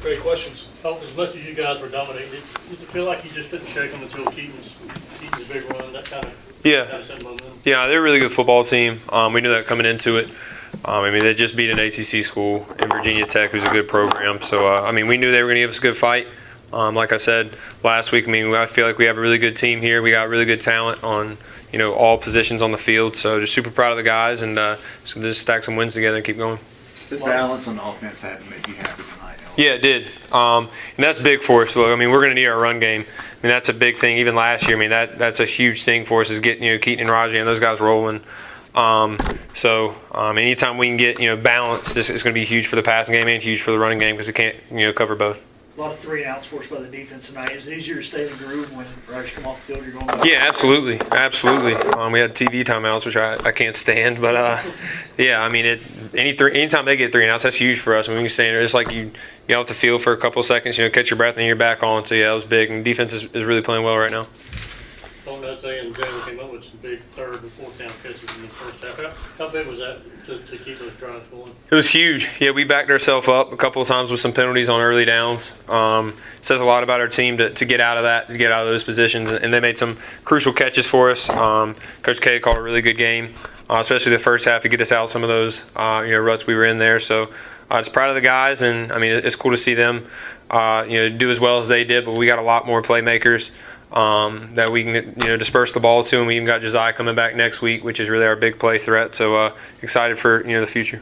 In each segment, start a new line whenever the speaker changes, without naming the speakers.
Great questions.
As much as you guys were dominating, did you feel like you just couldn't shake them until Keaton's big run, that kind of set momentum?
Yeah, they're a really good football team. We knew that coming into it. They just beat an ACC school in Virginia Tech, who's a good program. So, we knew they were going to give us a good fight. Like I said last week, I feel like we have a really good team here. We got really good talent on, all positions on the field. So just super proud of the guys, and just stack some wins together and keep going.
The balance on offense had to make you happy tonight.
Yeah, it did. And that's big for us. We're going to need our run game. That's a big thing. Even last year, that's a huge thing for us is getting, Keaton and Raji and those guys rolling. Anytime we can get, balance, this is going to be huge for the passing game and huge for the running game because it can't, cover both.
A lot of 3 and outs forced by the defense tonight. Is it easier to stay in the groove when Raji come off the field? You're going back?
Yeah, absolutely. We had TV timeouts, which I can't stand. But, anytime they get 3 and outs, that's huge for us. We can stand there. It's like you get off the field for a couple of seconds, catch your breath, and you're back on. So, yeah, it was big. And defense is really playing well right now.
I'd say, and Jalen came up with some big 3rd and 4th down catches in the first half. How big was that to keep those drives going?
It was huge. Yeah, we backed ourselves up a couple of times with some penalties on early downs. It says a lot about our team to get out of that, to get out of those positions, and they made some crucial catches for us. Coach K called a really good game, especially the first half to get us out some of those ruts we were in there. So just proud of the guys, and it's cool to see them do as well as they did. But we got a lot more playmakers that we can disperse the ball to, and we even got Josiah coming back next week, which is really our big play threat. So excited for the future.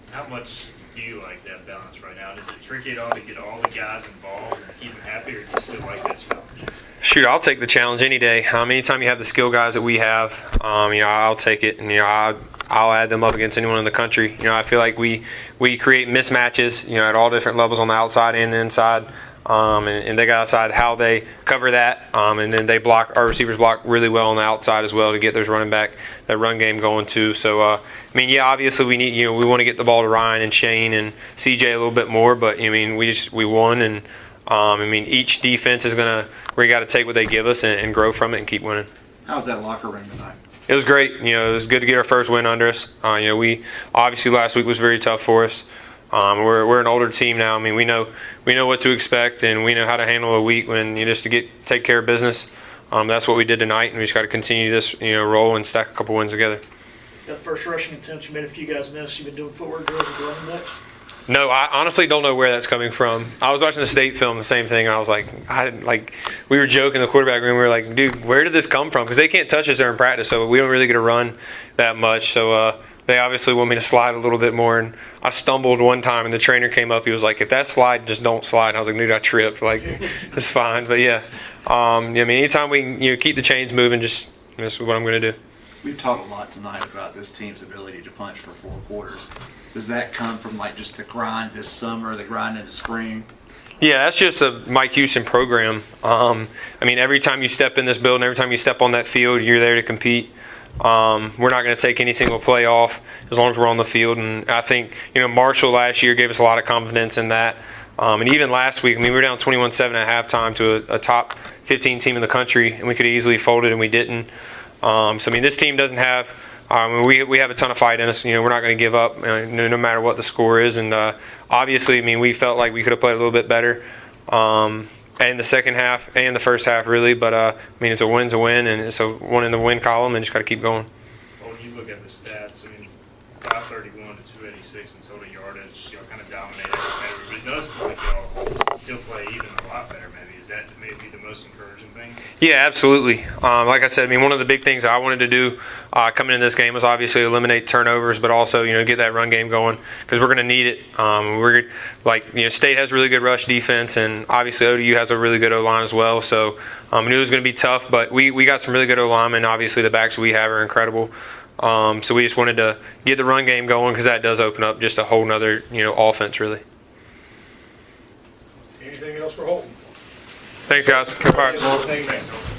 How much do you like that balance right now? Is it tricky at all to get all the guys involved and keep them happy, or do you still like that challenge?
Shoot, I'll take the challenge any day. Anytime you have the skill guys that we have, I'll take it, and I'll add them up against anyone in the country. I feel like we create mismatches, at all different levels on the outside and the inside. And they got outside how they cover that, and then our receivers block really well on the outside as well to get those running back, that run game going too. So, obviously we need, we want to get the ball to Ryan and Shane and CJ a little bit more, but we won, and each defense is we got to take what they give us and grow from it and keep winning.
How was that locker room tonight?
It was great. It was good to get our first win under us. We obviously last week was very tough for us. We're an older team now. We know what to expect, and we know how to handle a week when just to take care of business. That's what we did tonight, and we just got to continue this roll and stack a couple wins together.
That first rushing attempt, you made a few guys miss. You've been doing footwork drills with the running backs?
No, I honestly don't know where that's coming from. I was watching the state film, the same thing, and I was like, we were joking in the quarterback room. We were like, dude, where did this come from? Because they can't touch us during practice, so we don't really get to run that much. So they obviously want me to slide a little bit more, and I stumbled one time, and the trainer came up. He was like, if that slide, just don't slide. And I was like, dude, I tripped. It's fine. But yeah, anytime we can keep the chains moving, that's what I'm going to do.
We've talked a lot tonight about this team's ability to punch for 4 quarters. Does that come from just the grind this summer, the grind in the spring?
Yeah, that's just a Mike Houston program. Every time you step in this building, every time you step on that field, you're there to compete. We're not going to take any single play off as long as we're on the field. And I think, Marshall last year gave us a lot of confidence in that. And even last week, we were down 21-7 at halftime to a top 15 team in the country, and we could have easily folded, and we didn't. This team doesn't have we have a ton of fight in us. We're not going to give up no matter what the score is. And obviously, we felt like we could have played a little bit better in the second half and the first half, really. But, it's a win's a win, and it's a one in the win column, and just got to keep going.
Well, when you look at the stats, 531 to 286 in total yardage, y'all kind of dominated everybody. But it does feel like y'all still play even a lot better, maybe. Is that maybe the most encouraging thing?
Yeah, absolutely. Like I said, one of the big things I wanted to do coming in this game was obviously eliminate turnovers, but also get that run game going because we're going to need it. State has really good rush defense, and obviously ODU has a really good O-line as well. So I knew it was going to be tough, but we got some really good O-linemen. Obviously, the backs we have are incredible. So we just wanted to get the run game going because that does open up just a whole nother offense, really.
Anything else for Holton?
Thanks, guys. Goodbye.
Thanks.